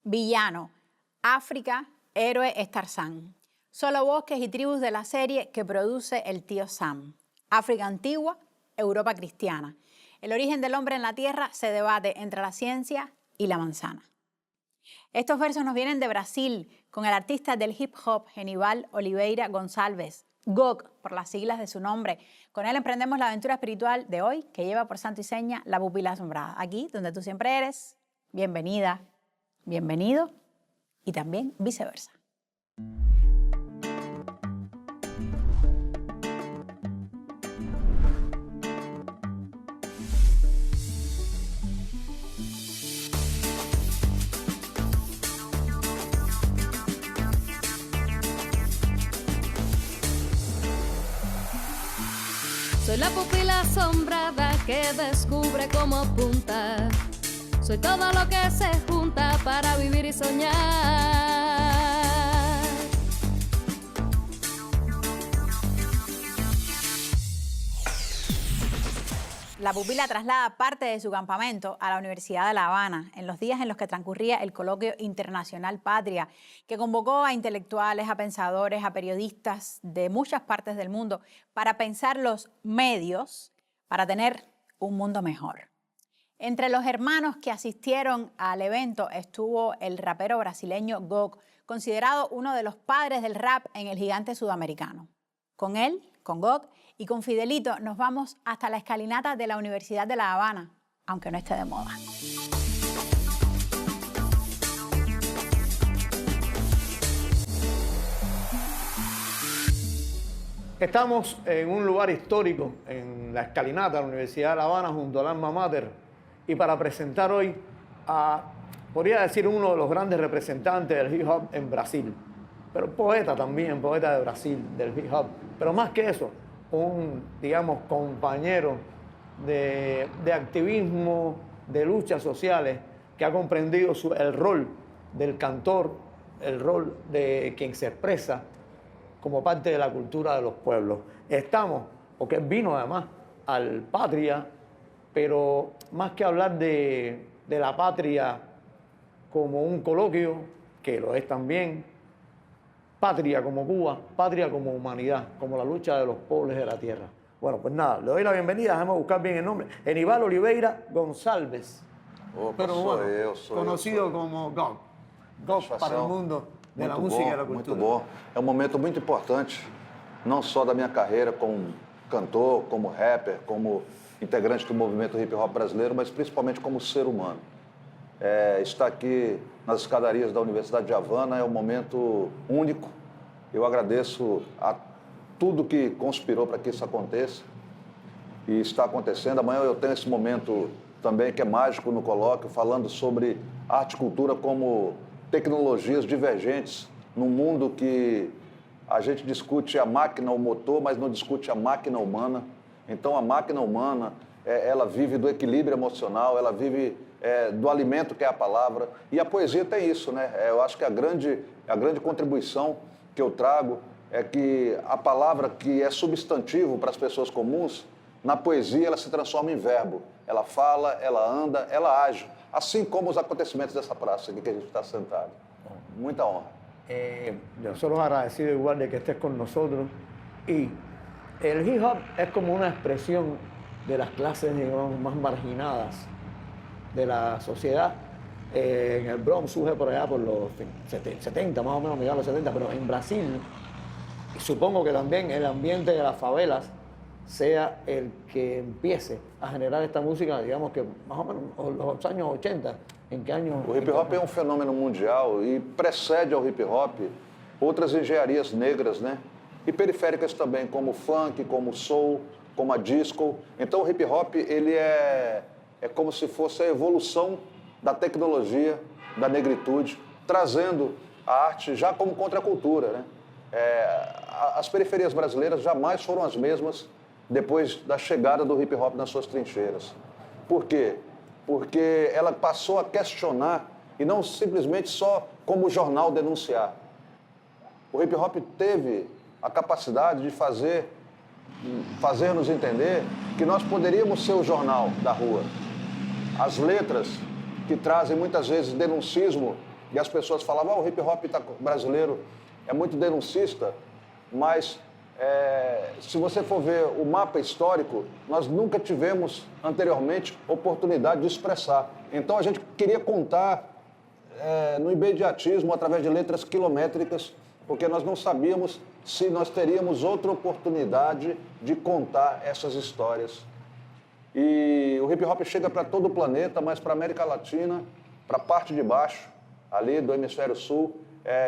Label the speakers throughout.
Speaker 1: Villano, África, héroe es Tarzán. Solo bosques y tribus de la serie que produce el tío Sam. África antigua, Europa cristiana. El origen del hombre en la tierra se debate entre la ciencia y la manzana. Estos versos nos vienen de Brasil, con el artista del hip hop Genival Oliveira Gonçalves, GOG por las siglas de su nombre. Con él emprendemos la aventura espiritual de hoy, que lleva por santo y seña la pupila asombrada. Aquí, donde tú siempre eres, bienvenida, bienvenido y también viceversa.
Speaker 2: Soy la pupila asombrada que descubre cómo apuntar. Soy todo lo que se junta para vivir y soñar.
Speaker 1: La pupila traslada parte de su campamento a la Universidad de La Habana en los días en los que transcurría el Coloquio Internacional Patria, que convocó a intelectuales, a pensadores, a periodistas de muchas partes del mundo para pensar los medios para tener un mundo mejor. Entre los hermanos que asistieron al evento estuvo el rapero brasileño GOG, considerado uno de los padres del rap en el gigante sudamericano. Con él, con GOG y con Fidelito nos vamos hasta la escalinata de la Universidad de La Habana, aunque no esté de moda.
Speaker 3: Estamos en un lugar histórico, en la escalinata de la Universidad de La Habana, junto al alma mater, y para presentar hoy a, podría decir, uno de los grandes representantes del hip hop en Brasil, pero poeta también, poeta de Brasil, del hip hop, pero más que eso, un, digamos, compañero de activismo, de luchas sociales, que ha comprendido el rol del cantor, el rol de quien se expresa como parte de la cultura de los pueblos. Estamos, porque él vino además al Patria, pero más que hablar de la patria como un coloquio, que lo es también, patria como Cuba, patria como humanidad, como la lucha de los pobres de la tierra. Bueno, pues nada, le doy la bienvenida, déjame buscar bien el nombre. Genival Oliveira Gonçalves.
Speaker 4: Opa,
Speaker 3: pero bueno, conocido como GOG. GOG para el mundo de la música e da cultura.
Speaker 4: Muito bom. É um momento muito importante, não só da minha carreira como cantor, como rapper, como integrante do movimento hip hop brasileiro, mas principalmente como ser humano. Estar aqui nas escadarias da Universidade de Havana é um momento único. Eu agradeço a tudo que conspirou para que isso aconteça e está acontecendo. Amanhã eu tenho esse momento também que é mágico no colóquio, falando sobre arte e cultura como tecnologias divergentes num mundo que a gente discute a máquina, o motor, mas não discute a máquina humana. Então a máquina humana, ela vive do equilíbrio emocional, ela vive do alimento que é a palavra, e a poesia tem isso, né? Eu acho que a grande contribuição que eu trago é que a palavra que é substantivo para as pessoas comuns, na poesia ela se transforma em verbo. Ela fala, ela anda, ela age, assim como os acontecimentos dessa praça aqui que a gente está sentado. Muita honra.
Speaker 3: Nosotros agradecidos igual de que estés con nosotros, y el hip hop es como una expresión de las clases, digamos, más marginadas de la sociedad. En el Bronx surge por allá por los 70, más o menos, mediados de los 70, pero en Brasil, y supongo que también el ambiente de las favelas sea el que empiece a generar esta música, digamos que más o menos los años 80. ¿En qué año?
Speaker 4: O hip hop é um fenômeno mundial e precede ao hip hop outras engenharias negras, né? E periféricas também, como o funk, como o soul, como a disco. Então o hip hop ele é como se fosse a evolução da tecnologia, da negritude, trazendo a arte já como contracultura, né? As periferias brasileiras jamais foram as mesmas depois da chegada do hip hop nas suas trincheiras. Por quê? Porque ela passou a questionar e não simplesmente só como jornal denunciar. O hip hop teve a capacidade de fazer-nos entender que nós poderíamos ser o jornal da rua. As letras que trazem muitas vezes denuncismo E as pessoas falavam, o hip hop brasileiro é muito denuncista, mas se você for ver o mapa histórico, nós nunca tivemos anteriormente oportunidade de expressar. Então a gente queria contar no imediatismo, através de letras quilométricas, porque nós não sabíamos se nós teríamos outra oportunidade de contar essas histórias. E o hip hop chega para todo o planeta, mas para a América Latina, para a parte de baixo, ali do hemisfério sul,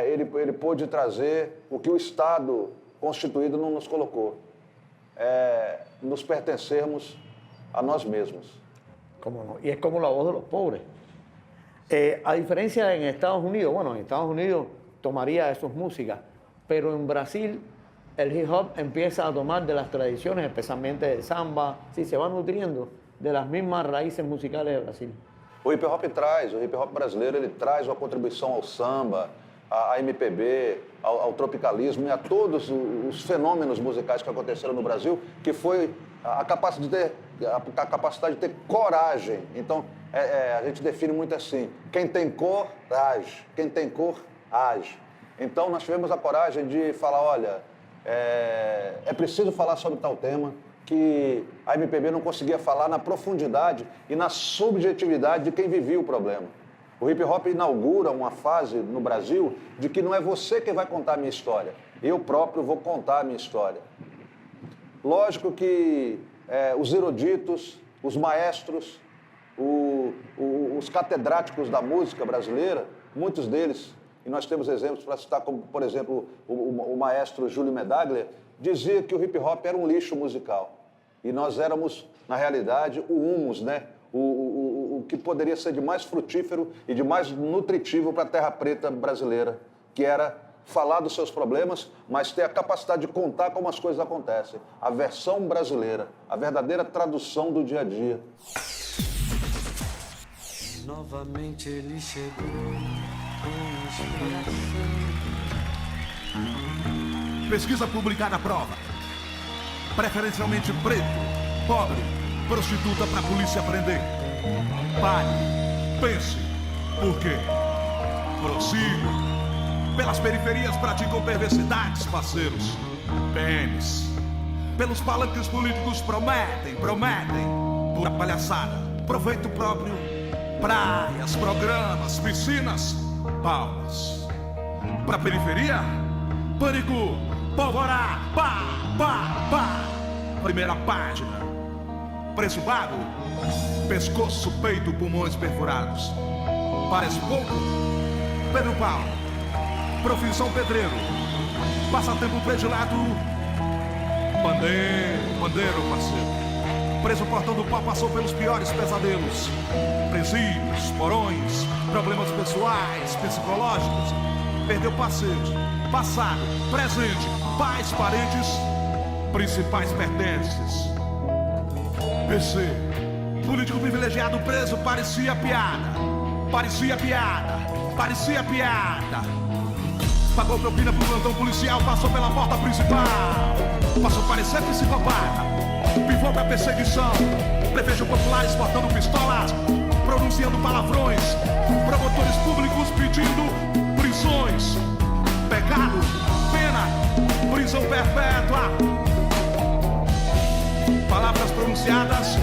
Speaker 4: ele pôde trazer o que o Estado constituído não nos colocou. Nos pertencermos a nós mesmos.
Speaker 3: ¿Cómo no? Y es como la voz de los pobres. A diferencia en Estados Unidos, bueno, en Estados Unidos tomaría sus músicas, pero en Brasil el hip hop empieza a tomar de las tradiciones, especialmente de samba, sí, se va nutriendo de las mismas raíces musicales de Brasil.
Speaker 4: O hip hop brasileiro, ele traz uma contribuição ao samba, à MPB, ao tropicalismo e a todos os fenômenos musicais que aconteceram no Brasil, que foi a capacidade de ter coragem. Então, a gente define muito assim, quem tem cor, age. Quem tem cor, age. Então, nós tivemos a coragem de falar, olha, é preciso falar sobre tal tema, que a MPB não conseguia falar na profundidade e na subjetividade de quem vivia o problema. O hip hop inaugura uma fase no Brasil de que não é você quem vai contar a minha história, eu próprio vou contar a minha história. Lógico que os eruditos, os maestros, os catedráticos da música brasileira, muitos deles, e nós temos exemplos para citar, como, por exemplo, o maestro Júlio Medaglia, dizia que o hip hop era um lixo musical. E nós éramos, na realidade, o humus, né? O que poderia ser de mais frutífero e de mais nutritivo para a terra preta brasileira, que era falar dos seus problemas, mas ter a capacidade de contar como as coisas acontecem. A versão brasileira, a verdadeira tradução do dia a dia.
Speaker 5: Novamente ele chegou com inspiração.
Speaker 6: Pesquisa publicada prova. Preferencialmente preto, pobre, prostituta para a polícia prender. Pare, pense, por quê? Prossiga. Pelas periferias praticam perversidades, parceiros. PMs. Pelos palanques políticos prometem, pura palhaçada, proveito próprio, praias, programas, piscinas, palmas. Pra periferia, pânico, pólvora, pá. Primeira página. Preço pago, pescoço, peito, pulmões perfurados. Parece pouco? Pedro Paulo, profissão pedreiro, passatempo predileto, bandeiro, parceiro. Preso portão do pau, passou pelos piores pesadelos. Presídios, porões, problemas pessoais, psicológicos. Perdeu parceiros, passado, presente, pais, parentes, principais pertences. PC, político privilegiado preso, parecia piada. Pagou propina pro plantão policial, passou pela porta principal. Passou a parecer psicopata, pivou pra perseguição. Prefeito popular exportando pistolas, pronunciando palavrões. Promotores públicos pedindo prisões. Pecado, pena, prisão perpétua. Palavras pronunciadas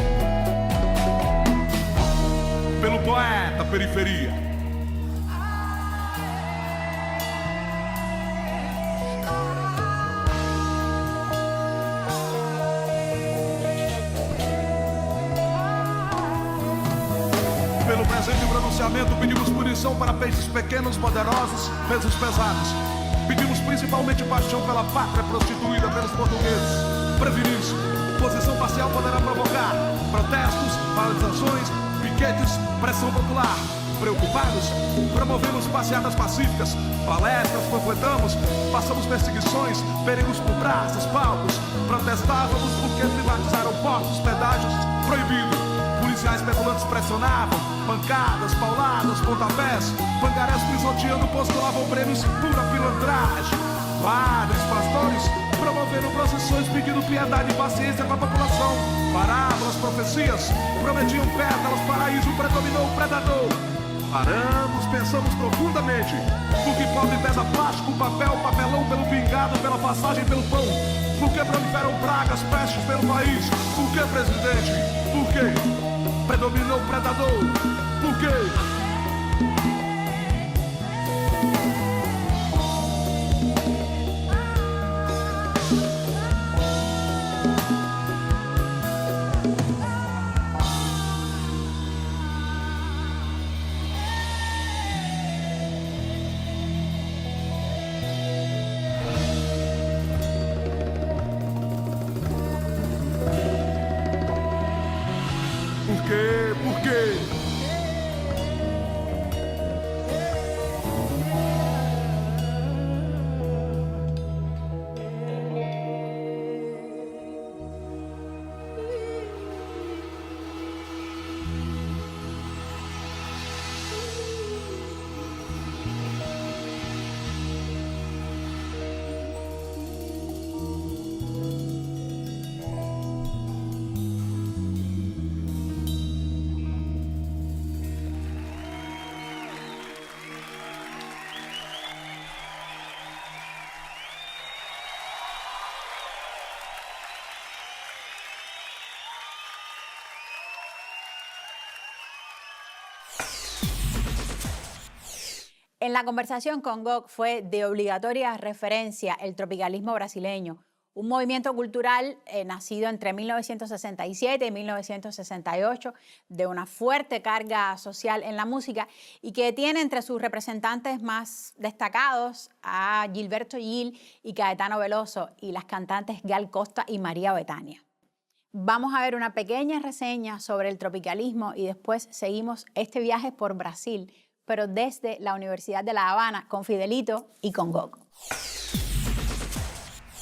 Speaker 6: pelo poeta periferia. Pelo presente pronunciamento, pedimos punição para peixes pequenos, poderosos, pesos pesados. Pedimos principalmente paixão pela pátria prostituída pelos portugueses. Prevenir-se. Posição parcial poderá provocar protestos, paralisações, piquetes, pressão popular. Preocupados, promovemos passeadas pacíficas, palestras, panfletamos, passamos perseguições, perigos por praças, palcos. Protestávamos porque privatizaram portos, pedágios, proibido. Policiais petulantes pressionavam, pancadas, pauladas, pontapés, pangarés pisoteando, postulavam prêmios, pura pilantragem. Padres, pastores, promoveram procissões pedindo piedade e paciência para a população. Parábolas, profecias, prometiam pétalas, paraíso, predominou o predador. Paramos, pensamos profundamente. Por que pobre pesa plástico, papel, papelão pelo pingado, pela passagem, pelo pão? Por que proliferam pragas, pestes pelo país? Por que, presidente? Por quê? Predominou o predador? Por quê? Por quê?
Speaker 1: En la conversación con Gog fue de obligatoria referencia el tropicalismo brasileño, un movimiento cultural nacido entre 1967 y 1968, de una fuerte carga social en la música y que tiene entre sus representantes más destacados a Gilberto Gil y Caetano Veloso y las cantantes Gal Costa y María Bethânia. Vamos a ver una pequeña reseña sobre el tropicalismo y después seguimos este viaje por Brasil, pero desde la Universidad de La Habana, con Fidelito y con Gog.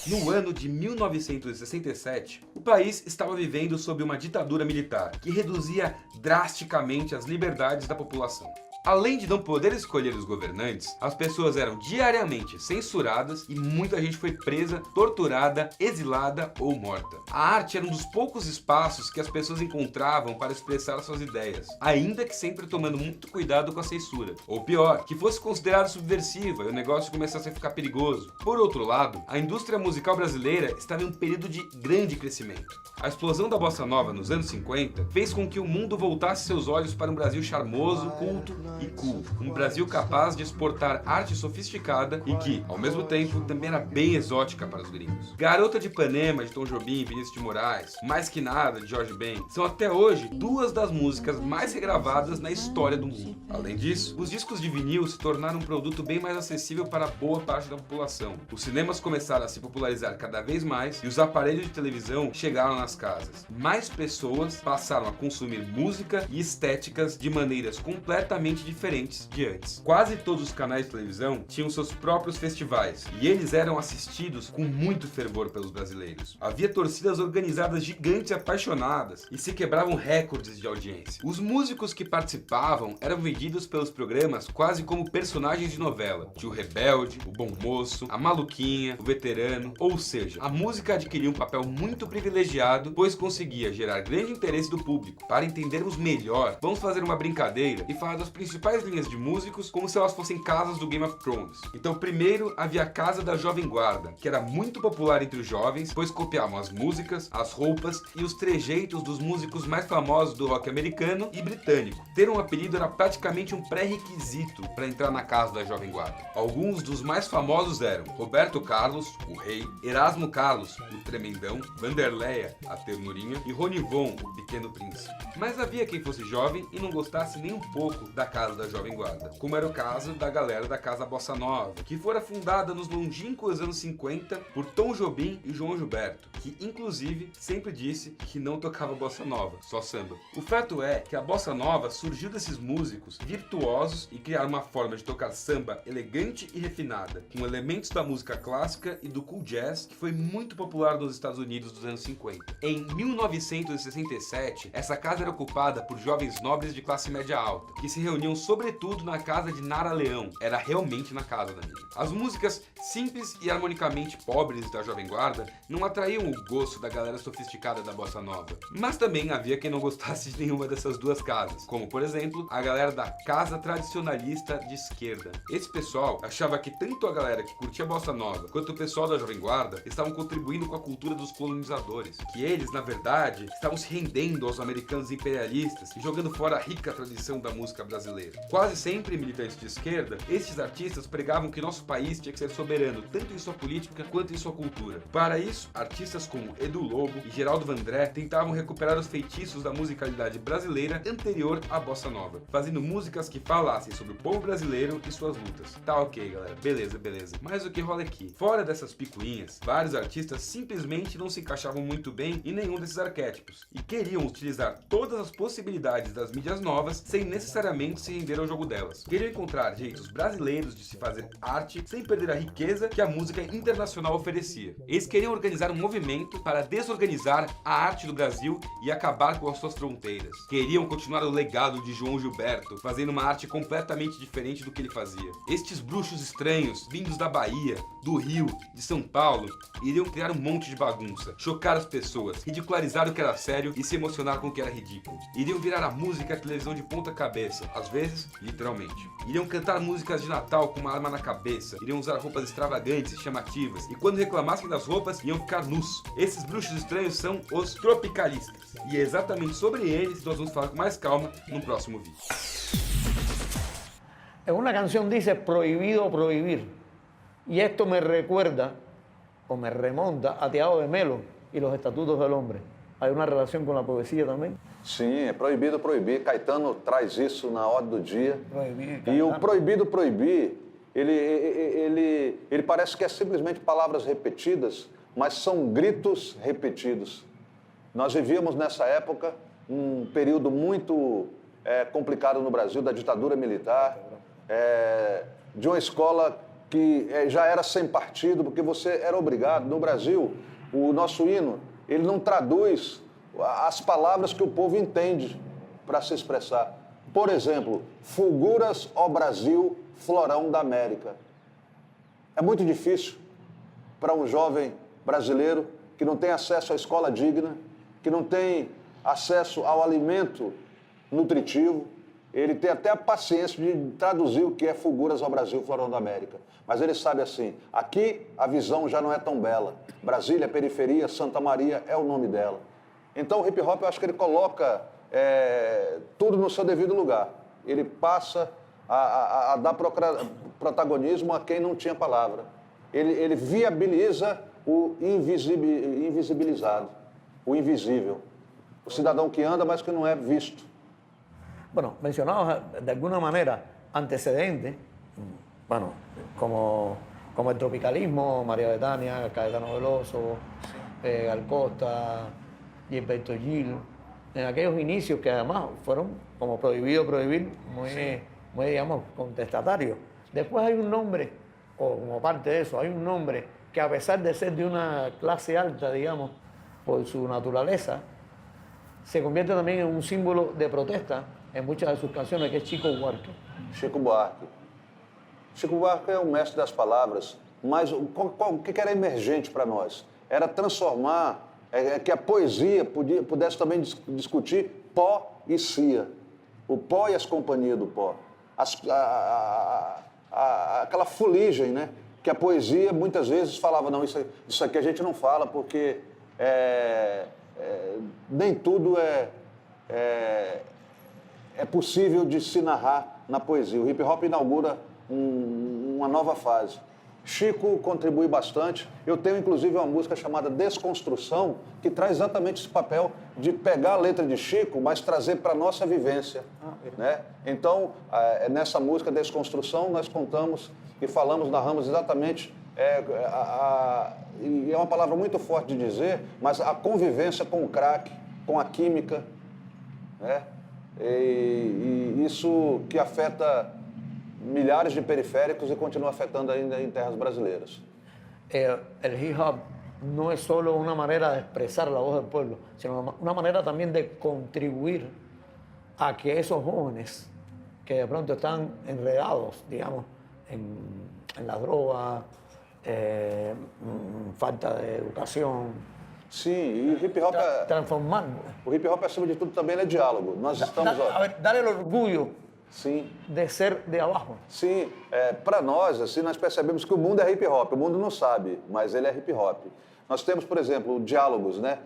Speaker 7: No ano de 1967, o país estava vivendo sob uma ditadura militar que reduzia drasticamente as liberdades da população. Além de não poder escolher os governantes, as pessoas eram diariamente censuradas e muita gente foi presa, torturada, exilada ou morta. A arte era um dos poucos espaços que as pessoas encontravam para expressar suas ideias, ainda que sempre tomando muito cuidado com a censura. Ou pior, que fosse considerado subversiva e o negócio começasse a ficar perigoso. Por outro lado, a indústria musical brasileira estava em um período de grande crescimento. A explosão da bossa nova nos anos 50 fez com que o mundo voltasse seus olhos para um Brasil charmoso, culto e cool. Um Brasil capaz de exportar arte sofisticada e que, ao mesmo tempo, também era bem exótica para os gringos. Garota de Ipanema, de Tom Jobim e Vinícius de Moraes, Mais Que Nada, de Jorge Ben, são até hoje duas das músicas mais regravadas na história do mundo. Além disso, os discos de vinil se tornaram um produto bem mais acessível para boa parte da população. Os cinemas começaram a se popularizar cada vez mais e os aparelhos de televisão chegaram nas casas. Mais pessoas passaram a consumir música e estéticas de maneiras completamente diferentes de antes. Quase todos os canais de televisão tinham seus próprios festivais e eles eram assistidos com muito fervor pelos brasileiros. Havia torcidas organizadas gigantes e apaixonadas e se quebravam recordes de audiência. Os músicos que participavam eram vendidos pelos programas quase como personagens de novela. Tio Rebelde, o Bom Moço, a Maluquinha, o Veterano, ou seja, a música adquiria um papel muito privilegiado, pois conseguia gerar grande interesse do público. Para entendermos melhor, vamos fazer uma brincadeira e falar das principais linhas de músicos como se elas fossem casas do Game of Thrones. Então primeiro havia a Casa da Jovem Guarda, que era muito popular entre os jovens, pois copiavam as músicas, as roupas e os trejeitos dos músicos mais famosos do rock americano e britânico. Ter um apelido era praticamente um pré-requisito para entrar na Casa da Jovem Guarda. Alguns dos mais famosos eram Roberto Carlos, o Rei, Erasmo Carlos, o Tremendão, Vanderleia, a Ternurinha e Ronivon, o Pequeno Príncipe. Mas havia quem fosse jovem e não gostasse nem um pouco da Casa da Jovem Guarda, como era o caso da galera da Casa Bossa Nova, que fora fundada nos longínquos anos 50 por Tom Jobim e João Gilberto, que inclusive sempre disse que não tocava bossa nova, só samba. O fato é que a bossa nova surgiu desses músicos virtuosos e criaram uma forma de tocar samba elegante e refinada, com elementos da música clássica e do cool jazz, que foi muito popular nos Estados Unidos dos anos 50. Em 1967, essa casa era ocupada por jovens nobres de classe média alta, que se reuniam reuniam sobretudo na casa de Nara Leão. Era realmente na casa da mina. As músicas simples e harmonicamente pobres da Jovem Guarda não atraíam o gosto da galera sofisticada da bossa nova. Mas também havia quem não gostasse de nenhuma dessas duas casas, como por exemplo, a galera da casa tradicionalista de esquerda. Esse pessoal achava que tanto a galera que curtia bossa nova quanto o pessoal da Jovem Guarda estavam contribuindo com a cultura dos colonizadores, que eles, na verdade, estavam se rendendo aos americanos imperialistas e jogando fora a rica tradição da música brasileira. Quase sempre militantes de esquerda, estes artistas pregavam que nosso país tinha que ser soberano, tanto em sua política quanto em sua cultura. Para isso, artistas como Edu Lobo e Geraldo Vandré tentavam recuperar os feitiços da musicalidade brasileira anterior à bossa nova, fazendo músicas que falassem sobre o povo brasileiro e suas lutas. Tá ok, galera, beleza. Mas o que rola aqui? Fora dessas picuinhas, vários artistas simplesmente não se encaixavam muito bem em nenhum desses arquétipos e queriam utilizar todas as possibilidades das mídias novas sem necessariamente se render ao jogo delas. Queriam encontrar jeitos brasileiros de se fazer arte sem perder a riqueza que a música internacional oferecia. Eles queriam organizar um movimento para desorganizar a arte do Brasil e acabar com as suas fronteiras. Queriam continuar o legado de João Gilberto, fazendo uma arte completamente diferente do que ele fazia. Estes bruxos estranhos, vindos da Bahia, do Rio, de São Paulo, iriam criar um monte de bagunça, chocar as pessoas, ridicularizar o que era sério e se emocionar com o que era ridículo. Iriam virar a música e a televisão de ponta cabeça, às vezes, literalmente. Iriam cantar músicas de Natal com uma arma na cabeça, iriam usar roupas extravagantes e chamativas, e quando reclamassem das roupas, iam ficar nus. Esses bruxos estranhos são os tropicalistas, e é exatamente sobre eles que nós vamos falar com mais calma no próximo vídeo.
Speaker 3: En una canción dice prohibido prohibir. Y esto me recuerda o me remonta a Tiago de Melo y los estatutos del hombre. ¿Hay una relación con la poesía también?
Speaker 4: Sim, é proibido proibir. Caetano traz isso na ordem do dia.
Speaker 3: Proibir,
Speaker 4: E o
Speaker 3: Caetano.
Speaker 4: proibido proibir, ele parece que é simplesmente palavras repetidas, mas são gritos repetidos. Nós vivíamos nessa época um período muito complicado no Brasil, da ditadura militar, de uma escola que já era sem partido, porque você era obrigado. No Brasil, o nosso hino, ele não traduz as palavras que o povo entende para se expressar. Por exemplo, fulguras, ó Brasil, florão da América. É muito difícil para um jovem brasileiro que não tem acesso à escola digna, que não tem acesso ao alimento nutritivo, ele tem até a paciência de traduzir o que é fulguras ao Brasil, florão da América. Mas ele sabe assim, aqui a visão já não é tão bela. Brasília, periferia, Santa Maria é o nome dela. Então o hip hop, eu acho que ele coloca tudo no seu devido lugar. Ele passa a dar protagonismo a quem não tinha palavra. Ele viabiliza o invisibilizado, o invisível. O cidadão que anda, mas que não é visto.
Speaker 3: Bueno, mencionados de alguna manera antecedentes, bueno, como el tropicalismo, María Bethania, Caetano Veloso, Gal Costa, Gilberto Gil, en aquellos inicios que además fueron como prohibido prohibir, muy digamos, contestatarios. Después hay un nombre, o como parte de eso, hay un nombre que a pesar de ser de una clase alta, digamos, por su naturaleza, se convierte también en un símbolo de protesta en muchas de sus canciones, que es Chico Buarque.
Speaker 4: Chico Buarque. Chico Buarque é o mestre das palavras, mas o que era emergente para nós? Era transformar, que a poesia pudesse também discutir pó e cia. O pó e as companhias do pó. Aquela fuligem, né? Que a poesia muitas vezes falava, não, isso aqui a gente não fala porque nem tudo é possível de se narrar na poesia. O hip hop inaugura uma nova fase. Chico contribui bastante. Eu tenho, inclusive, uma música chamada Desconstrução, que traz exatamente esse papel de pegar a letra de Chico, mas trazer para a nossa vivência. Né? Então, nessa música Desconstrução, nós contamos e falamos, narramos exatamente, e é uma palavra muito forte de dizer, mas a convivência com o crack, com a química, né? E isso que afeta milhares de periféricos e continua afetando ainda em terras brasileiras.
Speaker 3: El hip hop no es solo una manera de expresar la voz del pueblo, sino una manera también de contribuir a que esos jóvenes que de pronto están enredados, digamos, en la droga, falta de educación.
Speaker 4: Sim, e o hip hop
Speaker 3: Transformar.
Speaker 4: o hip hop, acima de tudo, também é diálogo. Nós estamos...
Speaker 3: A ver, dar el orgullo
Speaker 4: Sim.
Speaker 3: de ser de abajo.
Speaker 4: Sim, para nós, assim, nós percebemos que o mundo é hip hop. O mundo não sabe, mas ele é hip hop. Nós temos, por exemplo, diálogos, né?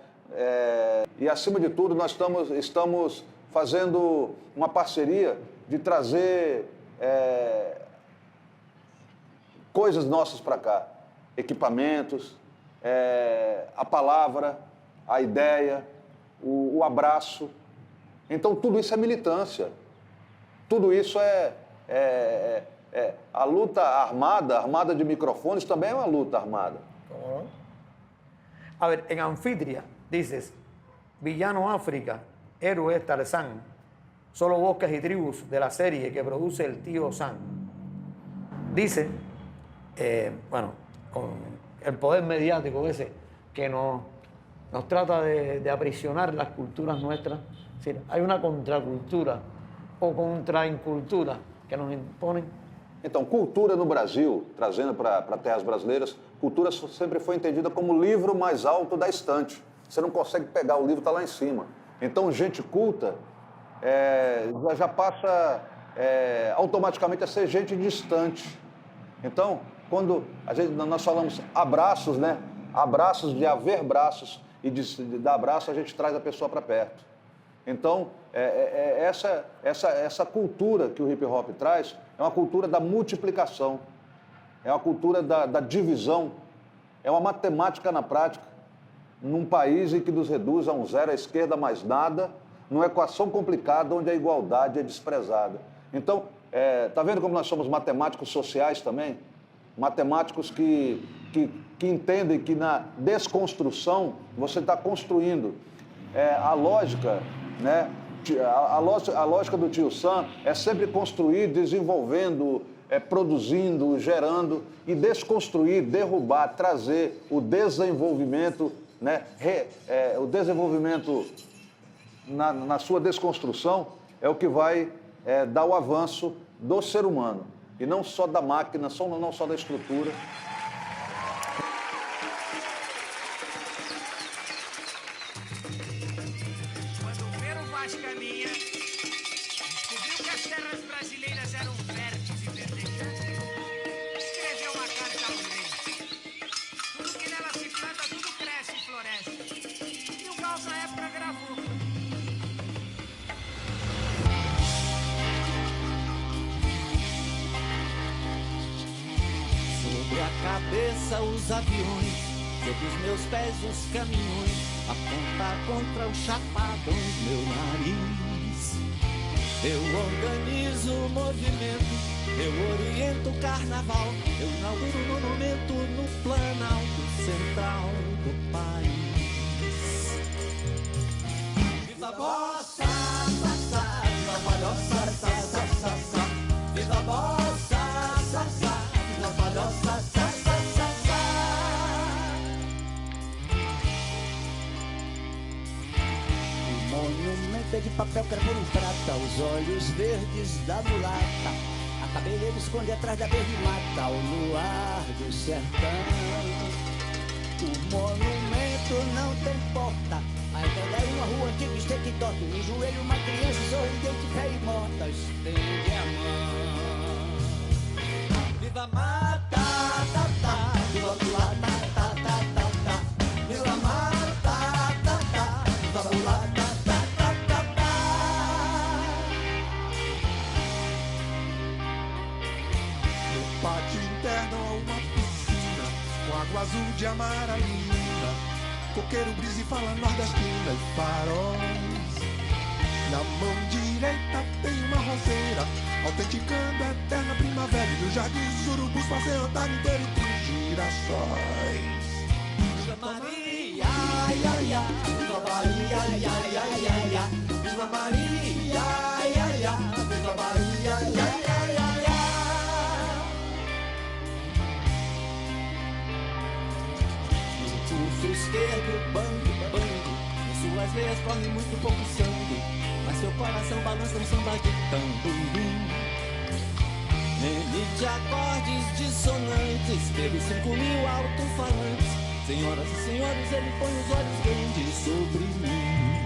Speaker 4: E acima de tudo, nós estamos fazendo uma parceria de trazer coisas nossas para cá, equipamentos, a palavra, a ideia, o abraço. Então tudo isso é militância. Tudo isso a luta armada de microfones também é uma luta armada.
Speaker 3: A ver, en Anfitria dices, villano África, héroe Tarzán, solo bosques y tribus de la serie que produce el tío Sam. Dice, bueno, con el poder mediático ese que nos trata de aprisionar las culturas nuestras, es decir, hay una contracultura ou contraincultura que nos imponem?
Speaker 4: Então, cultura no Brasil, trazendo para terras brasileiras, cultura sempre foi entendida como o livro mais alto da estante. Você não consegue pegar, o livro está lá em cima. Então, gente culta já passa automaticamente a ser gente distante. Então, quando nós falamos abraços, né? Abraços, de haver braços, e de dar abraço, a gente traz a pessoa para perto. Então, essa cultura que o hip hop traz é uma cultura da multiplicação, é uma cultura da divisão, é uma matemática na prática, num país em que nos reduz a um zero à esquerda mais nada, numa equação complicada onde a igualdade é desprezada. Então, tá vendo como nós somos matemáticos sociais também? Matemáticos que entendem que na desconstrução você está construindo. A lógica, né? A lógica do tio Sam é sempre construir, desenvolvendo, produzindo, gerando, e desconstruir, derrubar, trazer o desenvolvimento, né? O desenvolvimento na sua desconstrução é o que vai dar o avanço do ser humano, e não só da máquina, não só da estrutura.
Speaker 8: Descobriu que as terras brasileiras eram férteis e verdejantes. Escreveu uma carta ao rei. Tudo que nela se planta, tudo cresce e floresce. E o Gauss, na época, gravou.
Speaker 5: Sobre a cabeça os aviões, sobre os meus pés os caminhões, aponta contra os chapadões meu nariz. Eu organizo o movimento, eu oriento o carnaval, eu inauguro o monumento no Planalto Central do país. Viva a bossa, viva a palhoça, viva a bossa, viva a palhoça, o monumento é de papel carbono prata, os olhos verdes da mulata, a cabeleira esconde atrás da berrimata, o luar do sertão. O monumento não tem porta, a ideia é uma rua antiga, estende e torta, um joelho, uma criança sorridente, fé e morta, estende a mão. Viva a mata, tá, tá, viva a mulata, tá, tá, tá, tá, viva a mata, tá, tá, viva a mulata, tá, tá, tá, tá.
Speaker 6: No pátio interno há uma piscina com água azul de amaralina, coqueiro, brisa e fala nordestina e faróis. Na mão direita tem uma roseira, autenticando a eterna primavera, e no jardim dos urubus passeio a tarde inteira entre girassóis.
Speaker 5: Viva Maria, ai, ai, ai, viva Maria, ai, ai, ai, ai, ai, viva Maria, ai, ai, ai, viva Maria, ai, ai, ai, ai, ai. No pulso esquerdo, bang, bang, em suas veias corre muito pouco sangue, mas seu coração balança um samba de tamborim. Ele de acordes dissonantes, teve 5.000 alto-falantes. Senhoras e senhores, ele põe os olhos grandes sobre mim.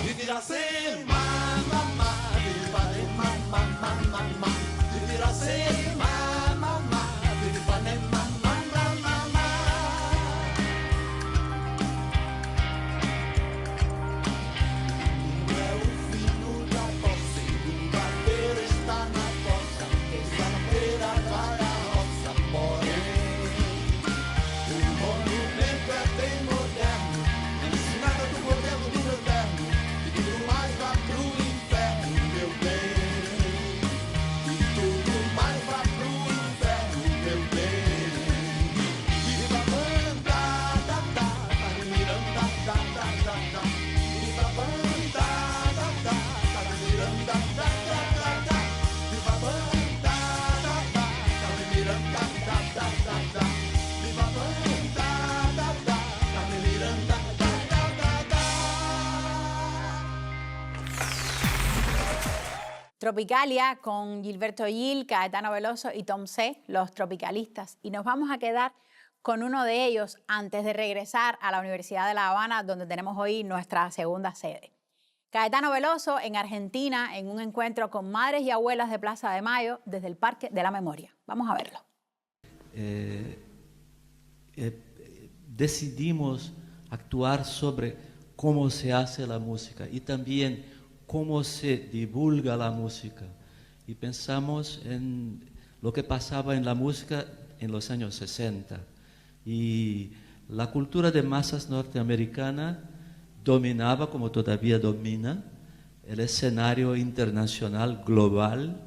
Speaker 5: Viviracema, mamá, viviracema, mamá, mamá, viviracema, mamá, viviracema, mamá, mamá. É o filho da tosse, segunda-feira está na costa, terça-feira vai a roça, porém o monumento é bem moderno, não disse nada do governo do moderno, e tudo mais vá pro inferno, meu bem, e tudo mais vá pro inferno, meu bem. Viva a banda, da, da, da, Miranda, da, da, da, da. Viva a banda, da, da, da, Miranda, da, da, da, da. Viva a banda, da, da, da, Miranda, da, da, da, da. Viva a banda, da, da, da, Miranda, da, da, da, da.
Speaker 1: Tropicalia con Gilberto Gil, Caetano Veloso y Tom C, los tropicalistas. Y nos vamos a quedar con uno de ellos antes de regresar a la Universidad de La Habana, donde tenemos hoy nuestra segunda sede. Caetano Veloso en Argentina, en un encuentro con madres y abuelas de Plaza de Mayo desde el Parque de la Memoria. Vamos a verlo.
Speaker 9: Decidimos actuar sobre cómo se hace la música y también cómo se divulga la música. Y pensamos en lo que pasaba en la música en los años 60. Y la cultura de masas norteamericana dominaba, como todavía domina, el escenario internacional global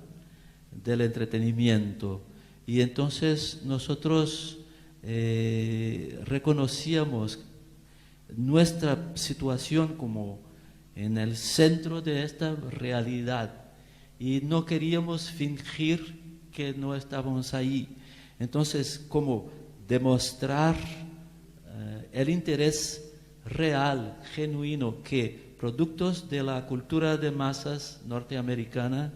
Speaker 9: del entretenimiento. Y entonces nosotros reconocíamos nuestra situación como en el centro de esta realidad y no queríamos fingir que no estábamos ahí. Entonces, como demostrar el interés real, genuino, que productos de la cultura de masas norteamericana,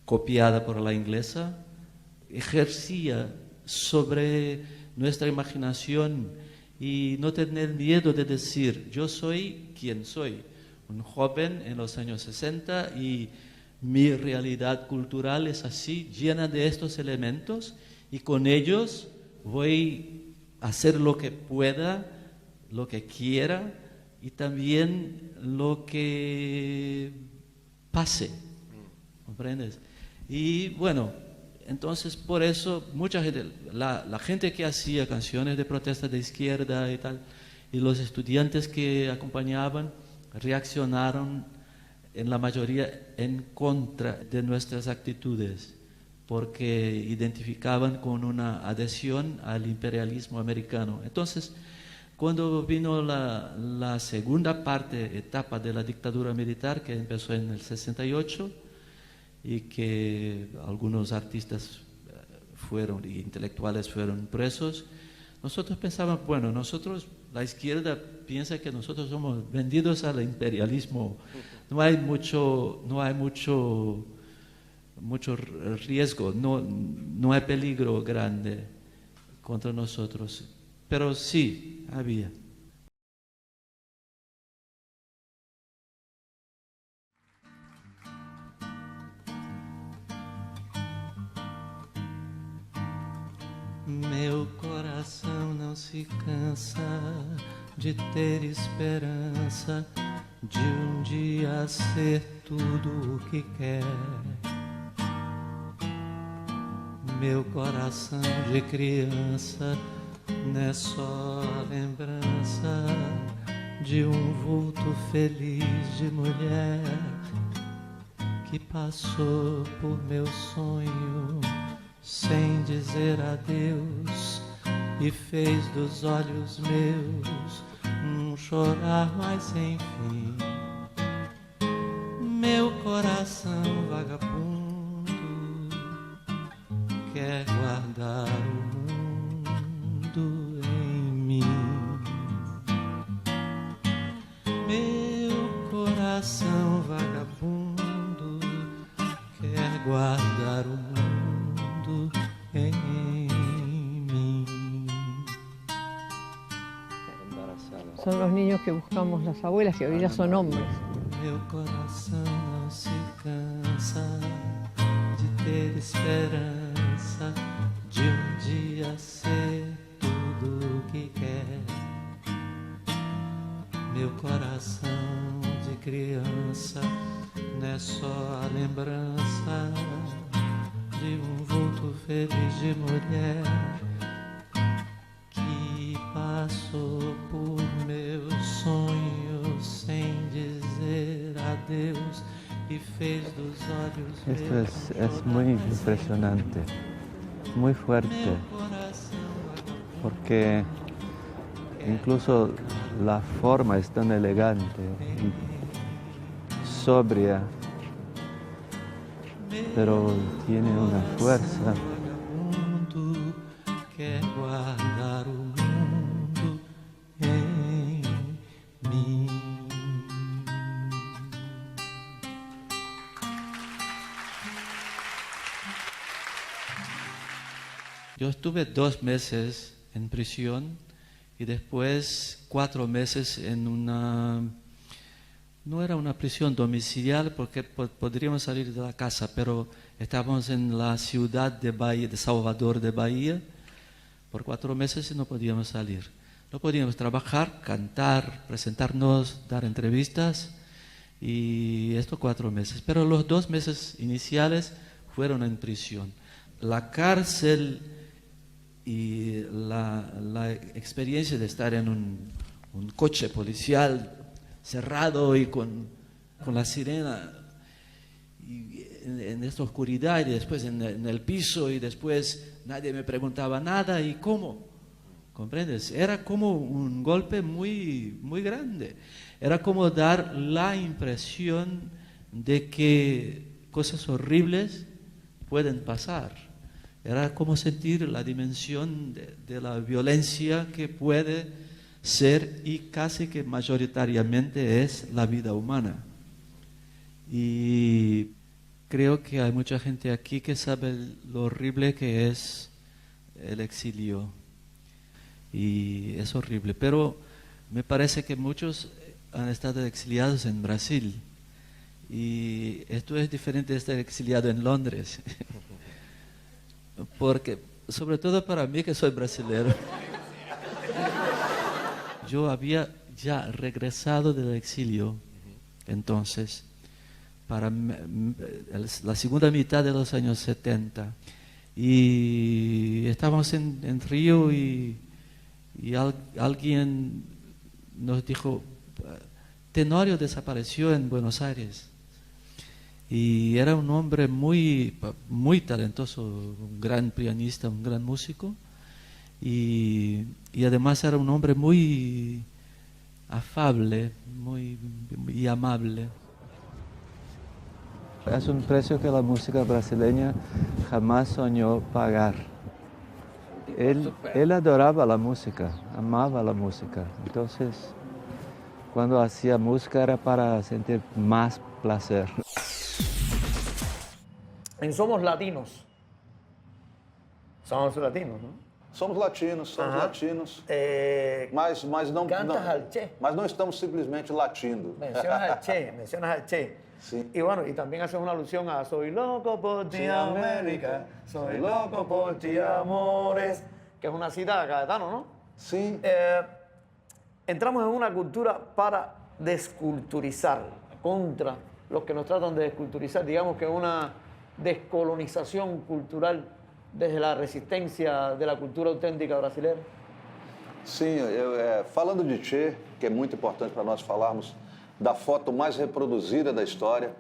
Speaker 9: copiada por la inglesa, ejercía sobre nuestra imaginación y no tener miedo de decir, yo soy quien soy, un joven en los años 60 y mi realidad cultural es así, llena de estos elementos y con ellos voy a hacer lo que pueda, lo que quiera y también lo que pase, ¿comprendes? Y bueno, entonces por eso mucha gente, la gente que hacía canciones de protesta de izquierda y tal, y los estudiantes que acompañaban, reaccionaron en la mayoría en contra de nuestras actitudes, porque identificaban con una adhesión al imperialismo americano. Entonces, cuando vino la segunda etapa de la dictadura militar, que empezó en el 68, y que algunos artistas y intelectuales fueron presos, nosotros pensábamos, bueno, la izquierda piensa que nosotros somos vendidos al imperialismo, no hay mucho riesgo, no hay peligro grande contra nosotros, pero sí había. Meu coração não se cansa de ter esperança de um dia ser tudo o que quer. Meu coração de criança não é só a lembrança de um vulto feliz de mulher que passou por meu sonho sem dizer adeus e fez dos olhos meus chorar, mas sem fim. Meu coração vagabundo quer guardar o mundo em mim. Meu coração vagabundo
Speaker 10: Son los niños que buscamos las abuelas, que hoy ya son hombres.
Speaker 9: Meu coração não se cansa de ter esperança de dia ser tudo o que quer. Meu coração de criança não é só a lembrança de vulto feliz de mulher que passou por meus sonhos sem dizer adeus y fez dos olhos.
Speaker 11: Esto es muy impresionante, muy fuerte, porque incluso la forma es tan elegante y sobria, pero tiene una fuerza.
Speaker 9: Quer guardar o mundo em mim. Yo estuve 2 meses en prisión y después 4 meses en una... No era una prisión domiciliar porque podríamos salir de la casa, pero estábamos en la ciudad de Bahía, de Salvador de Bahía, por 4 meses y no podíamos salir. No podíamos trabajar, cantar, presentarnos, dar entrevistas, y estos 4 meses. Pero los 2 meses iniciales fueron en prisión. La cárcel y la experiencia de estar en un coche policial cerrado y con la sirena y en esta oscuridad, y después en el piso, y después nadie me preguntaba nada. ¿Y cómo? ¿Comprendes? Era como un golpe muy, muy grande. Era como dar la impresión de que cosas horribles pueden pasar. Era como sentir la dimensión de la violencia que puede ser, y casi que mayoritariamente es, la vida humana. Y creo que hay mucha gente aquí que sabe lo horrible que es el exilio. Y es horrible. Pero me parece que muchos han estado exiliados en Brasil. Y esto es diferente de estar exiliado en Londres. Porque, sobre todo para mí que soy brasileño, yo había ya regresado del exilio, entonces, para la segunda mitad de los años 70. Y estábamos en Río y alguien nos dijo, Tenorio desapareció en Buenos Aires. Y era un hombre muy, muy talentoso, un gran pianista, un gran músico. Y además era un hombre muy afable, muy amable.
Speaker 11: Es un precio que la música brasileña jamás soñó pagar. Él adoraba la música, amaba la música. Entonces, cuando hacía música era para sentir más placer.
Speaker 3: En Somos Latinos. Somos latinos, ¿no?
Speaker 4: Somos latinos, latinos. Mas não,
Speaker 3: Cantas al Che.
Speaker 4: mas não estamos simplesmente latindo.
Speaker 3: Mencionas al Che.
Speaker 4: Sí.
Speaker 3: Y bueno, y también haces una alusión a Soy loco por ti, América, soy loco por ti, amores, que es una cita de Caetano, ¿no?
Speaker 4: Sí.
Speaker 3: Entramos en una cultura para desculturizar, contra los que nos tratan de desculturizar, digamos que una descolonización cultural desde la resistencia de la cultura auténtica brasileira.
Speaker 4: Sim, falando de Che, que é muito importante para nós falarmos da foto mais reproduzida da história.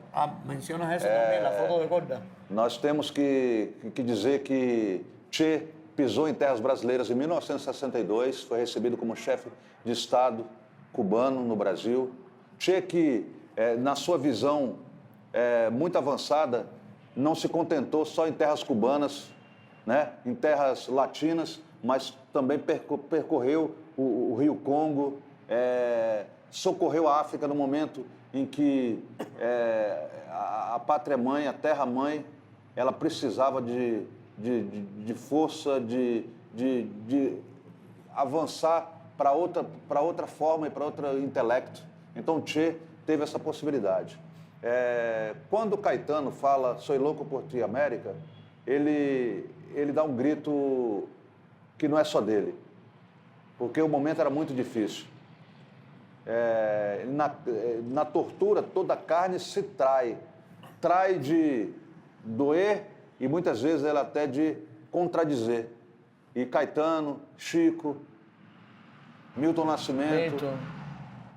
Speaker 3: Mencionas eso también, la foto de Corda.
Speaker 4: Nós temos que dizer que Che pisou em terras brasileiras em 1962, foi recebido como chefe de Estado cubano no Brasil. Che que, na sua visão muito avançada, não se contentou só em terras cubanas, né, em terras latinas, mas também percorreu o Rio Congo, socorreu a África no momento em que a pátria-mãe, a terra-mãe, ela precisava de força, de avançar para outra forma e para outro intelecto. Então, Che teve essa possibilidade. Quando o Caetano fala "Soy louco por ti, América", ele dá um grito que não é só dele, porque o momento era muito difícil. Na tortura, toda a carne se trai de doer e muitas vezes ela até de contradizer. E Caetano, Chico, Milton Nascimento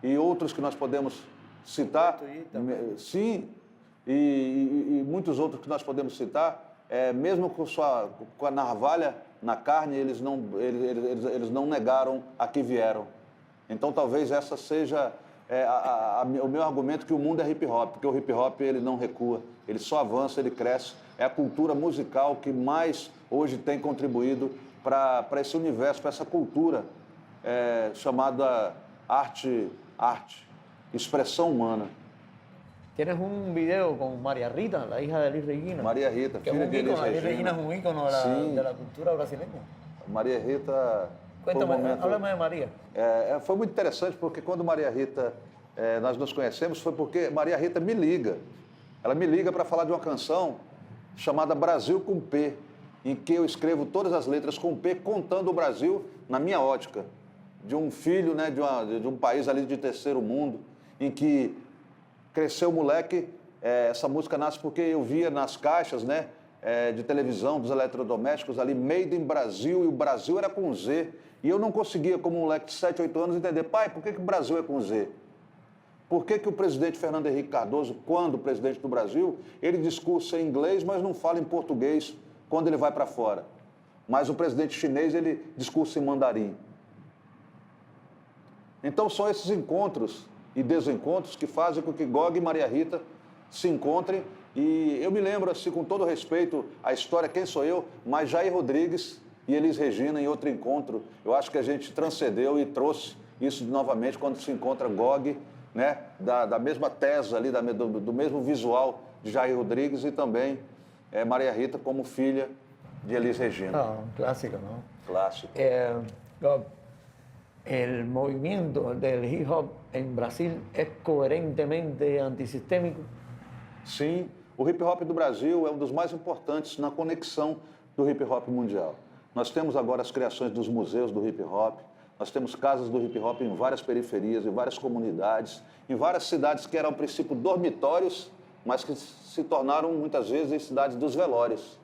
Speaker 4: e outros que nós podemos citar, sim, e muitos outros que nós podemos citar, mesmo com a navalha na carne, eles não negaram a que vieram. Então talvez essa seja o meu argumento, que o mundo é hip hop, porque o hip hop ele não recua, ele só avança, ele cresce. É a cultura musical que mais hoje tem contribuído para esse universo, para essa cultura chamada arte, expressão humana.
Speaker 3: Tienes un video con María Rita, la hija de Elis Regina.
Speaker 4: María Rita,
Speaker 3: que es un ícono. Elis Regina es un ícono de la cultura brasileña.
Speaker 4: Maria Rita...
Speaker 3: Cuéntame, háblame de Maria.
Speaker 4: Foi muito interessante, porque quando Maria Rita, nós nos conhecemos, foi porque Maria Rita me liga. Ela me liga para falar de uma canção chamada Brasil com P, em que eu escrevo todas as letras com P, contando o Brasil na minha ótica, de um filho, né, de um país ali de terceiro mundo, em que cresceu o moleque. Essa música nasce porque eu via nas caixas, né, de televisão, dos eletrodomésticos ali, Made in Brasil, e o Brasil era com Z. E eu não conseguia, como um moleque de 7, 8 anos, entender: pai, por que o Brasil é com Z? Por que o presidente Fernando Henrique Cardoso, quando presidente do Brasil, ele discursa em inglês, mas não fala em português quando ele vai para fora? Mas o presidente chinês, ele discursa em mandarim. Então são esses encontros e desencontros que fazem com que Gog e Maria Rita se encontrem. E eu me lembro, assim, com todo respeito à história, quem sou eu, mas Jair Rodrigues e Elis Regina, em outro encontro, eu acho que a gente transcendeu e trouxe isso novamente quando se encontra Gog, né, da mesma tese ali, do mesmo visual de Jair Rodrigues, e também Maria Rita como filha de Elis Regina.
Speaker 3: Un clásico, ¿no?
Speaker 4: Clásico.
Speaker 3: Gog, el movimiento del hip hop en Brasil es coherentemente antisistémico.
Speaker 4: Sim, o hip hop do Brasil é um dos mais importantes na conexão do hip hop mundial. Nós temos agora as criações dos museus do hip hop, nós temos casas do hip hop em várias periferias, em várias comunidades, em várias cidades que eram, a princípio, dormitórios, mas que se tornaram, muitas vezes, cidades dos velórios.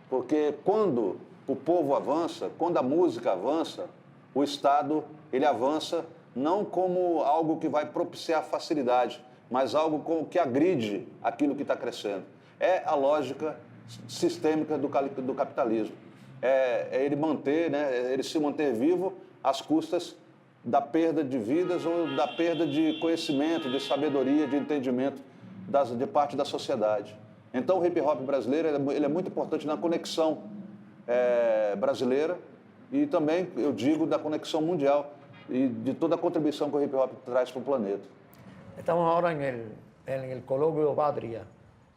Speaker 4: Porque quando o povo avança, quando a música avança, o Estado, ele avança não como algo que vai propiciar facilidade, mas algo que agride aquilo que está crescendo. É a lógica sistêmica do capitalismo. É ele manter, né, ele se manter vivo às custas da perda de vidas ou da perda de conhecimento, de sabedoria, de entendimento de parte da sociedade. Então o hip hop brasileiro ele é muito importante na conexão brasileira e também, eu digo, da conexão mundial e de toda a contribuição que o hip hop traz para o planeta.
Speaker 3: Estamos ahora en el coloquio Patria.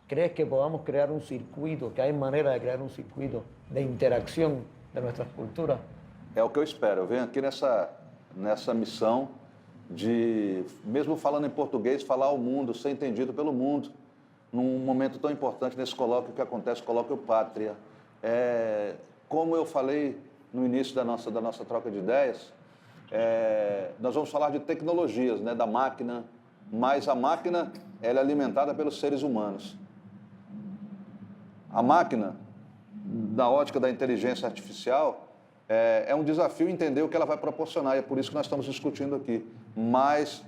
Speaker 3: ¿Crees que podamos crear un circuito, que hay manera de crear un circuito de interacción de nuestras culturas?
Speaker 4: É o que eu espero. Eu venho aqui nessa missão de, mesmo falando em português, falar ao mundo, ser entendido pelo mundo, num momento tão importante nesse colóquio que acontece, o colóquio Pátria. Como eu falei no início da nossa troca de ideias, nós vamos falar de tecnologias, né, da máquina, mas a máquina ela é alimentada pelos seres humanos. A máquina, da ótica da inteligência artificial, é um desafio entender o que ela vai proporcionar, e é por isso que nós estamos discutindo aqui. Mas,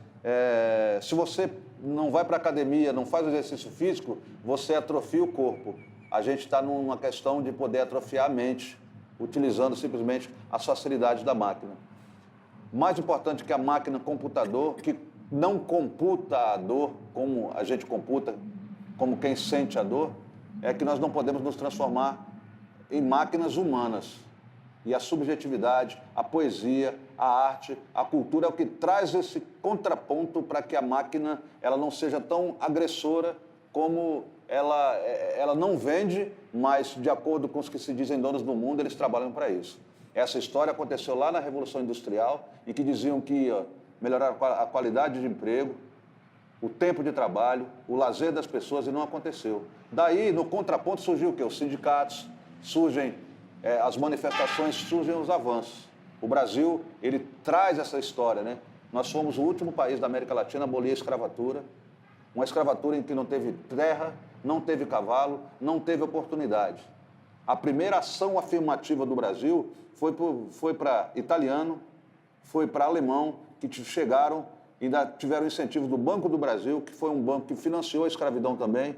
Speaker 4: se você não vai para a academia, não faz exercício físico, você atrofia o corpo. A gente está numa questão de poder atrofiar a mente, utilizando simplesmente as facilidades da máquina. Mais importante que a máquina computador, que não computa a dor como a gente computa, como quem sente a dor, é que nós não podemos nos transformar em máquinas humanas. E a subjetividade, a poesia, a arte, a cultura é o que traz esse contraponto para que a máquina ela não seja tão agressora como ela não vende, mas de acordo com os que se dizem donos do mundo, eles trabalham para isso. Essa história aconteceu lá na Revolução Industrial, em que diziam que ia melhorar a qualidade de emprego, o tempo de trabalho, o lazer das pessoas, e não aconteceu. Daí, no contraponto, surgiu o quê? Os sindicatos, surgem as manifestações, surgem os avanços. O Brasil, ele traz essa história, né? Nós fomos o último país da América Latina a abolir a escravatura, uma escravatura em que não teve terra, não teve cavalo, não teve oportunidade. A primeira ação afirmativa do Brasil foi para italiano, foi para alemão, que chegaram e ainda tiveram incentivo do Banco do Brasil, que foi um banco que financiou a escravidão também,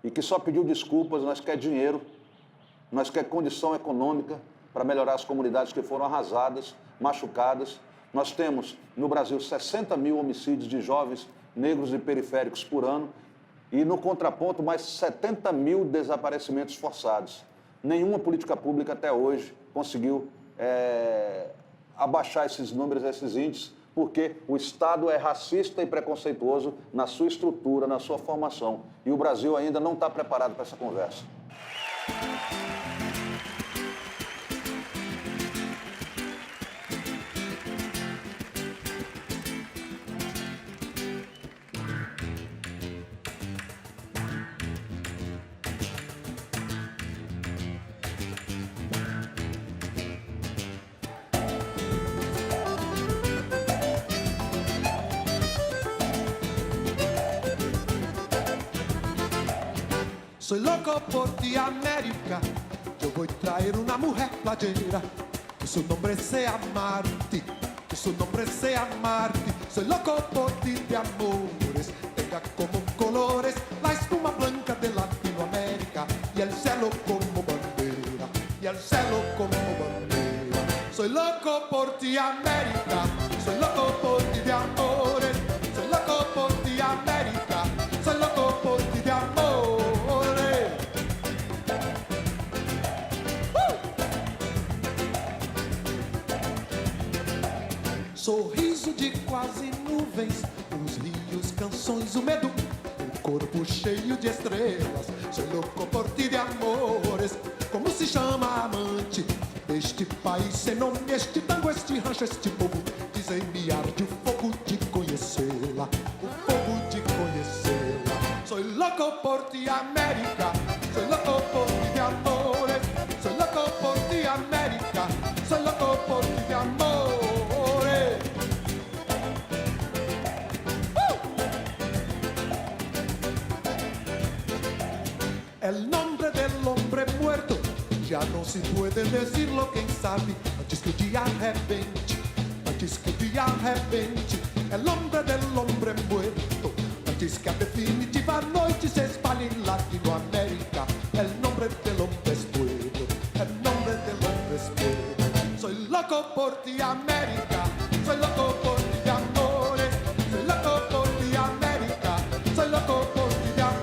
Speaker 4: e que só pediu desculpas. Nós quer dinheiro, nós quer condição econômica para melhorar as comunidades que foram arrasadas, machucadas. Nós temos no Brasil 60 mil homicídios de jovens negros e periféricos por ano, e no contraponto mais 70 mil desaparecimentos forçados. Nenhuma política pública até hoje conseguiu abaixar esses números, esses índices, porque o Estado é racista e preconceituoso na sua estrutura, na sua formação. E o Brasil ainda não está preparado para essa conversa.
Speaker 6: Soy loco por ti, América. Yo voy a traer una mujer playera, que su nombre sea Marti, que su nombre sea Marti. Soy loco por ti de amores, tenga como colores la espuma blanca de Latinoamérica y el cielo como bandera, y el cielo como bandera. Soy loco por ti, América. Soy loco por ti de amores. Soy loco por ti, América. Soy loco por ti de amores. Sorriso de quase nuvens, os rios, canções, o medo, o corpo cheio de estrelas. Sou louco por ti de amores. Como se chama a amante deste país sem nome, este tango, este rancho, este povo? Dizem-me arde o fogo de conhecê-la, o fogo de conhecê-la. Sou louco por ti, América. Sou louco por ti de amores. Sou louco por ti, América. Sou louco por ti de amores. El nombre del hombre muerto ya no se puede decirlo, quem sabe, antes que o dia arrebente, antes que o dia arrebente. El nombre del hombre muerto, antes que a definitiva noite se espalhe en Latinoamérica. El nombre del hombre es pueblo, el nombre del hombre es pueblo. Soy loco por ti, América. Soy loco por ti de amores. Soy loco por ti, América. Soy loco por ti de amores.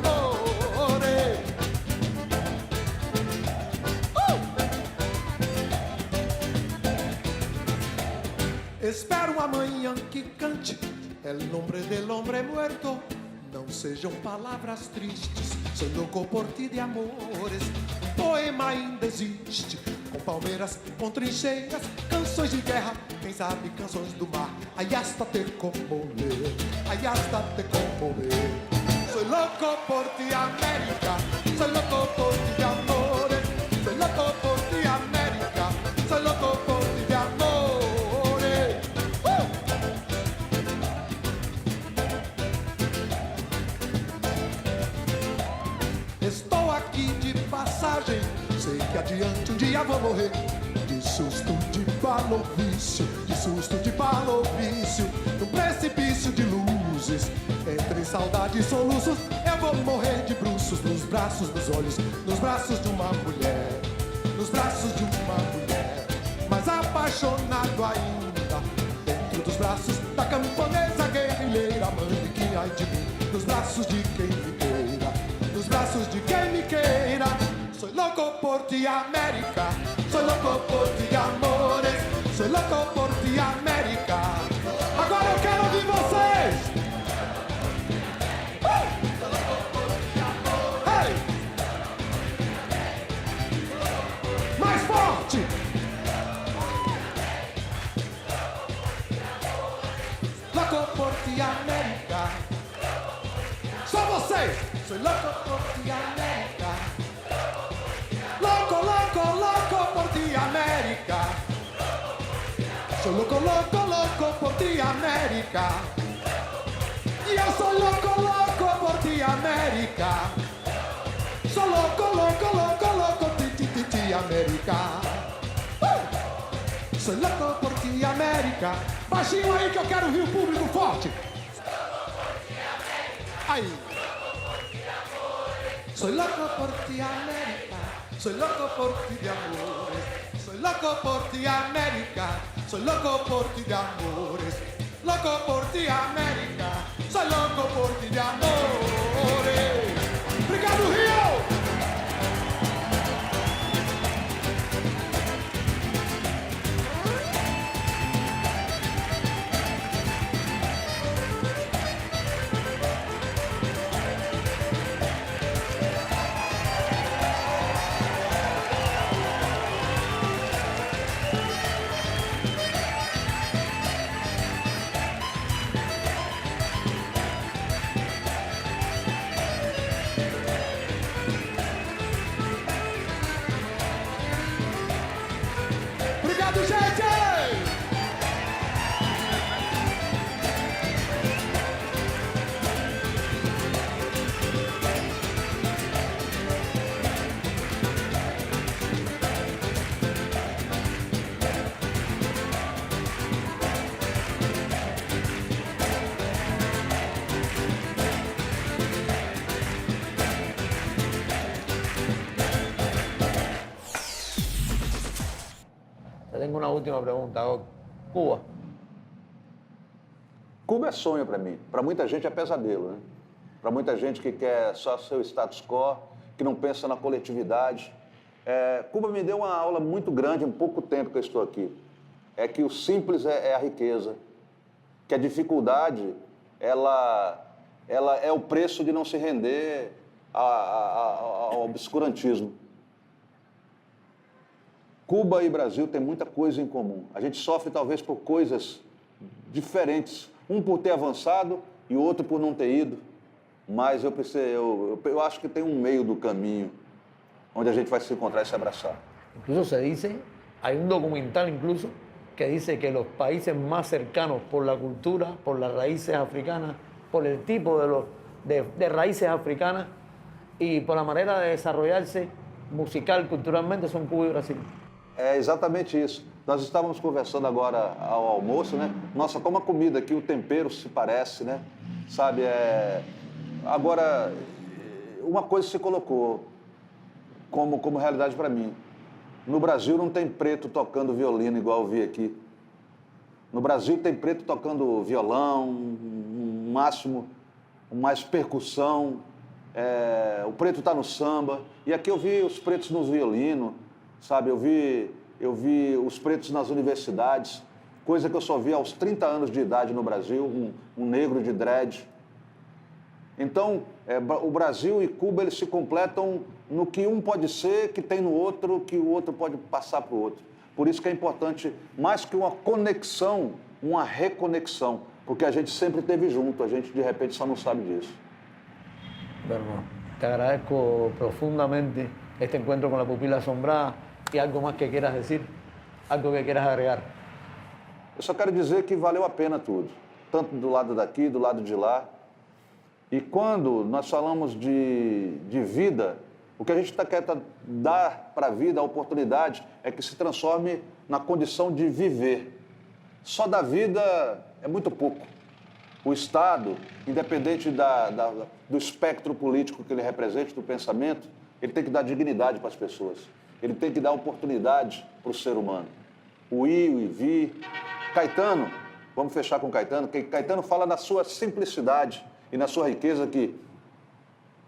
Speaker 6: Espero amanhã que cante el nombre del hombre muerto. Não sejam palavras tristes. Sou louco por ti de amores. O poema ainda existe, com palmeiras, com trincheiras, canções de guerra, quem sabe canções do mar. Aí hasta te conmover, aí hasta te conmover. Sou louco por ti, América. Sou louco por ti de amores. Sou louco por ti, América. Sou louco por ti de amores. Estou aqui de passagem, sei que adiante um dia vou morrer. De susto de balovício, de susto de balovício, num precipício de luzes, entre saudade e soluços, eu vou morrer de bruços, nos braços, nos olhos, nos braços de uma mulher, nos braços de uma mulher, mas apaixonado ainda, dentro dos braços da camponesa guerrilheira, mãe que ai de mim, nos braços de quem me queira, nos braços de quem me queira. Soy loco por ti, América. Soy loco por ti de amores. Soy loco por ti, América. Agora eu quero ouvir vocês. Hey! Mais forte. Soy loco por ti, América. Loco, loco, loco por ti, América. Soy loco, loco, loco por ti, América. Yo soy loco, loco por ti, América. Soy loco, loco, loco, loco, ti, América. Soy loco por ti, América. Baixinho aí que eu quero ouvir o público forte. Aí. Soy loco por ti, América. Soy loco por ti de amores. Soy loco por ti, América. Soy loco por ti de amores. Loco por ti, América. Soy loco por ti de amores. Obrigado, Rio! Obrigado, gente!
Speaker 3: Tengo una última pregunta. Cuba.
Speaker 4: Cuba é sonho para mim. Para muita gente é pesadelo, né? Para muita gente que quer só seu status quo, que não pensa na coletividade. Cuba me deu uma aula muito grande em pouco tempo que eu estou aqui. É que o simples é a riqueza, que a dificuldade ela é o preço de não se render ao obscurantismo. Cuba e Brasil têm muita coisa em comum. A gente sofre talvez por coisas diferentes, um por ter avançado e o outro por não ter ido, mas eu acho que tem um meio do caminho onde a gente vai se encontrar e se abraçar.
Speaker 3: Incluso se dice, hay un documental incluso que dice que los países más cercanos por la cultura, por las raíces africanas, por el tipo de raíces africanas y por la manera de desarrollarse musical, culturalmente, son Cuba y Brasil.
Speaker 4: É exatamente isso. Nós estávamos conversando agora ao almoço, né? Nossa, como a comida aqui, o tempero se parece, né? Sabe, Agora, uma coisa se colocou como realidade para mim. No Brasil não tem preto tocando violino igual eu vi aqui. No Brasil tem preto tocando violão, mais percussão. O preto está no samba. E aqui eu vi os pretos nos violinos, sabe? Eu vi os pretos nas universidades, coisa que eu só vi aos 30 anos de idade no Brasil, um negro de dread. Então, o Brasil e Cuba, eles se completam no que um pode ser, que tem no outro, que o outro pode passar para o outro. Por isso que é importante, mais que uma conexão, uma reconexão, porque a gente sempre esteve junto, a gente de repente só não sabe disso.
Speaker 3: Hermano, te agradezco profundamente este encuentro con la pupila asombrada y algo más que quieras decir, algo que quieras agregar.
Speaker 4: Eu só quero dizer que valeu a pena tudo, tanto do lado daqui, do lado de lá. E quando nós falamos de vida, o que a gente quer dar para a vida, a oportunidade, é que se transforme na condição de viver. Só da vida é muito pouco. O Estado, independente do espectro político que ele represente, do pensamento, ele tem que dar dignidade para as pessoas. Ele tem que dar oportunidade para o ser humano. O ir, o vir. Caetano, vamos fechar com Caetano, que Caetano fala na sua simplicidade e na sua riqueza que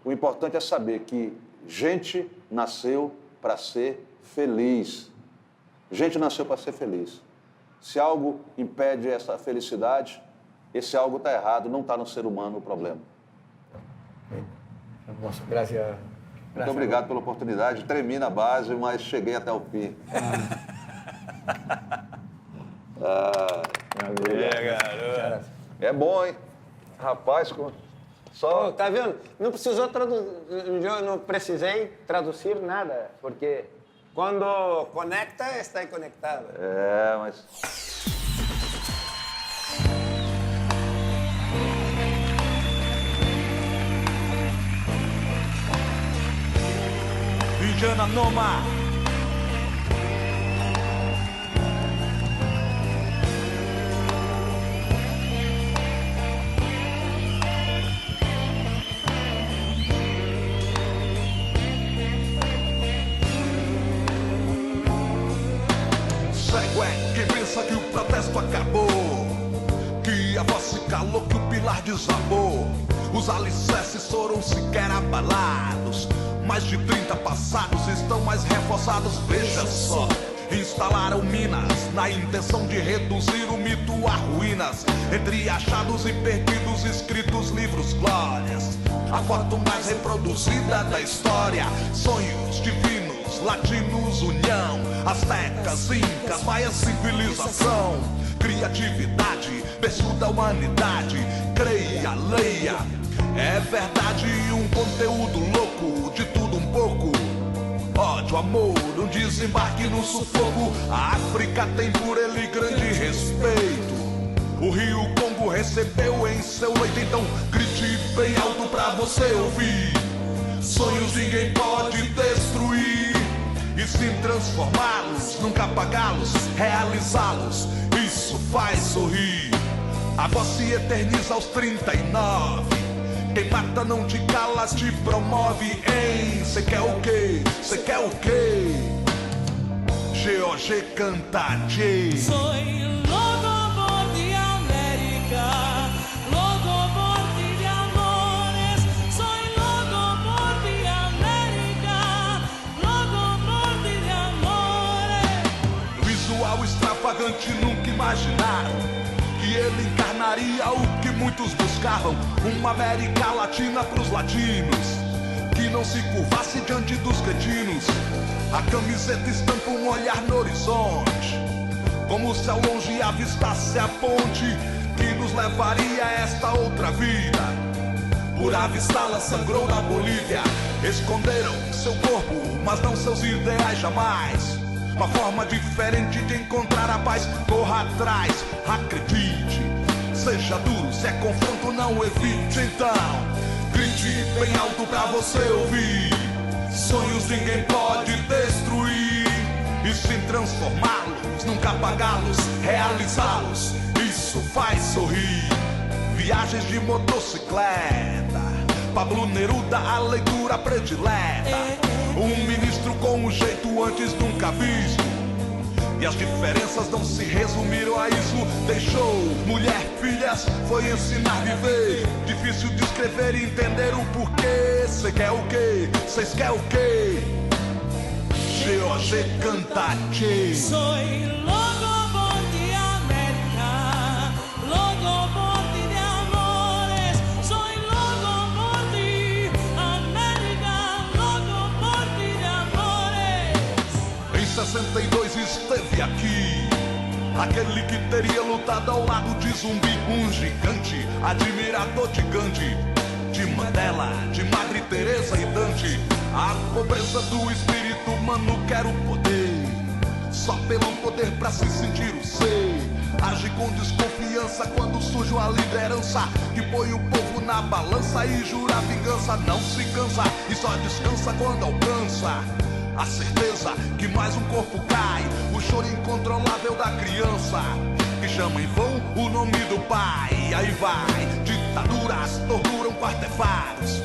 Speaker 4: o importante é saber que gente nasceu para ser feliz. Gente nasceu para ser feliz. Se algo impede essa felicidade, esse algo está errado, não está no ser humano o problema.
Speaker 3: Hermoso, gracias.
Speaker 4: Muito obrigado pela oportunidade. Tremi na base, mas cheguei até o fim.
Speaker 3: Garoto.
Speaker 4: É bom, hein? Rapaz, Só...
Speaker 12: Tá vendo? Não precisou eu não precisei traduzir nada, porque quando conecta, está conectado.
Speaker 4: É, mas...
Speaker 6: Indiana Noma. Cego é quem pensa que o protesto acabou, que a voz se calou, que o pilar desabou. Os alicerces foram sequer abalados. Mais de 30 passados estão mais reforçados. Veja só, instalaram minas na intenção de reduzir o mito a ruínas. Entre achados e perdidos, escritos, livros, glórias. A foto mais reproduzida da história. Sonhos divinos, latinos, união. Aztecas, incas, maias, civilização. Criatividade, berço da humanidade. Creia, leia. É verdade, um conteúdo louco, de tudo um pouco. Ódio, amor, um desembarque no sufoco. A África tem por ele grande respeito. O Rio Congo recebeu em seu leito. Então grite bem alto pra você ouvir. Sonhos ninguém pode destruir. E sim transformá-los, nunca apagá-los, realizá-los. Isso faz sorrir. A voz se eterniza aos 39. Quem mata não te cala, te promove, hein? Cê quer o quê? Cê quer o quê? GOG canta, J.
Speaker 13: Soy loco de América, loco de amores. Soy loco de América, loco de amores.
Speaker 6: Visual extravagante, nunca imaginaram que ele encarnaria o que muitos buscavam. Uma América Latina pros latinos, que não se curvasse diante dos cretinos. A camiseta estampa um olhar no horizonte, como se ao longe avistasse a ponte que nos levaria a esta outra vida. Por avistá-la sangrou na Bolívia. Esconderam seu corpo, mas não seus ideais jamais. Uma forma diferente de encontrar a paz. Corra atrás, acredite. Seja duro, se é confronto não evite. Então, grite bem alto pra você ouvir. Sonhos ninguém pode destruir. E sim transformá-los, nunca apagá-los, realizá-los. Isso faz sorrir. Viagens de motocicleta, Pablo Neruda, a leitura predileta. Um ministro com um jeito antes nunca visto. E as diferenças não se resumiram a isso. Deixou mulher, filhas, foi ensinar a viver. Difícil de escrever e entender o porquê. Cê quer o quê? Cês quer o quê? GOG canta, J.
Speaker 13: Soy loco de América, loco de amores. Soy loco de América, loco de amores.
Speaker 6: Em 62 esteve aqui aquele que teria lutado ao lado de Zumbi. Um gigante, admirador de Gandhi, de Mandela, de Madre Teresa e Dante. A pobreza do espírito humano quer o poder, só pelo poder pra se sentir o ser. Age com desconfiança quando surge uma liderança que põe o povo na balança e jura vingança. Não se cansa e só descansa quando alcança a certeza que mais um corpo cai. O choro incontrolável da criança que chama em vão o nome do pai. Aí vai, ditaduras torturam com artefatos.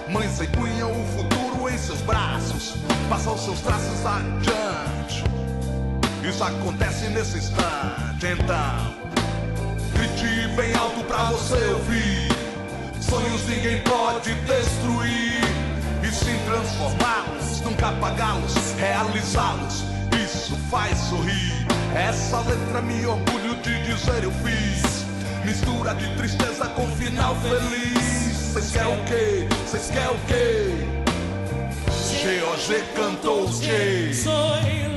Speaker 6: Mães empunham o futuro em seus braços, passam seus traços adiante. Isso acontece nesse instante. Então, grite bem alto pra você ouvir. Sonhos ninguém pode destruir. E sim transformá-los, nunca apagá-los, realizá-los. Isso faz sorrir. Essa letra me orgulho de dizer eu fiz. Mistura de tristeza com final feliz. Cês quer o quê? Cês quer o quê? GOG cantou os J.
Speaker 13: Soy